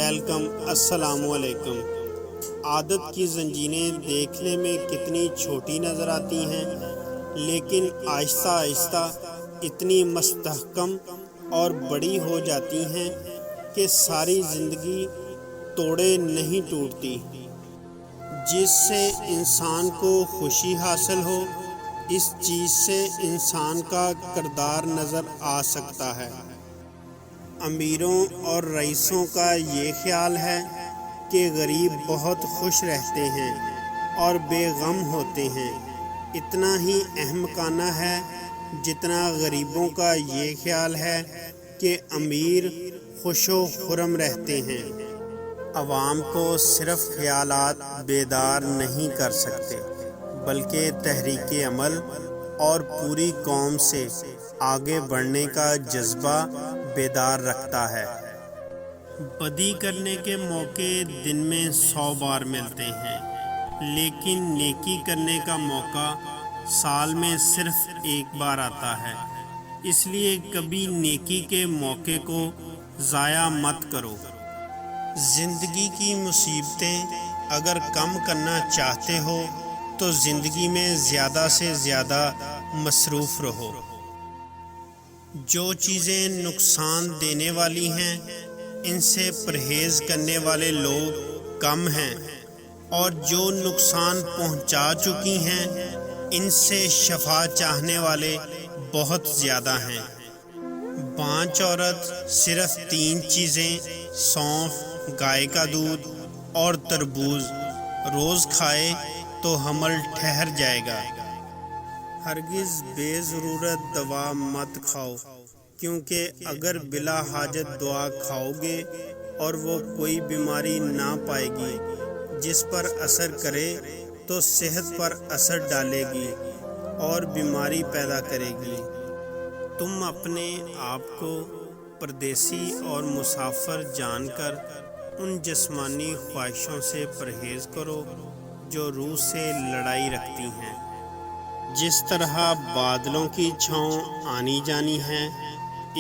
Welcome, السلام علیکم۔ عادت کی زنجیریں دیکھنے میں کتنی چھوٹی نظر آتی ہیں، لیکن آہستہ آہستہ اتنی مستحکم اور بڑی ہو جاتی ہیں کہ ساری زندگی توڑے نہیں ٹوٹتی۔ جس سے انسان کو خوشی حاصل ہو، اس چیز سے انسان کا کردار نظر آ سکتا ہے۔ امیروں اور رئیسوں کا یہ خیال ہے کہ غریب بہت خوش رہتے ہیں اور بے غم ہوتے ہیں۔ اتنا ہی احمقانہ ہے جتنا غریبوں کا یہ خیال ہے کہ امیر خوش و خرم رہتے ہیں۔ عوام کو صرف خیالات بیدار نہیں کر سکتے، بلکہ تحریک عمل اور پوری قوم سے آگے بڑھنے کا جذبہ بیدار رکھتا ہے۔ بدی کرنے کے موقع دن میں 100 بار ملتے ہیں، لیکن نیکی کرنے کا موقع سال میں صرف ایک بار آتا ہے۔ اس لیے کبھی نیکی کے موقع کو ضائع مت کرو۔ زندگی کی مصیبتیں اگر کم کرنا چاہتے ہو تو زندگی میں زیادہ سے زیادہ مصروف رہو۔ جو چیزیں نقصان دینے والی ہیں ان سے پرہیز کرنے والے لوگ کم ہیں، اور جو نقصان پہنچا چکی ہیں ان سے شفا چاہنے والے بہت زیادہ ہیں۔ بانچ عورت صرف 3 چیزیں سونف، گائے کا دودھ اور تربوز روز کھائے تو حمل ٹھہر جائے گا۔ ہرگز بے ضرورت دوا مت کھاؤ، کیونکہ اگر بلا حاجت دوا کھاؤ گے اور وہ کوئی بیماری نہ پائے گی جس پر اثر کرے تو صحت پر اثر ڈالے گی اور بیماری پیدا کرے گی۔ تم اپنے آپ کو پردیسی اور مسافر جان کر ان جسمانی خواہشوں سے پرہیز کرو جو روح سے لڑائی رکھتی ہیں۔ جس طرح بادلوں کی چھاؤں آنی جانی ہے،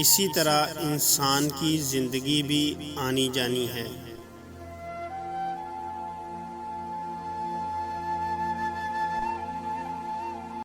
اسی طرح انسان کی زندگی بھی آنی جانی ہے۔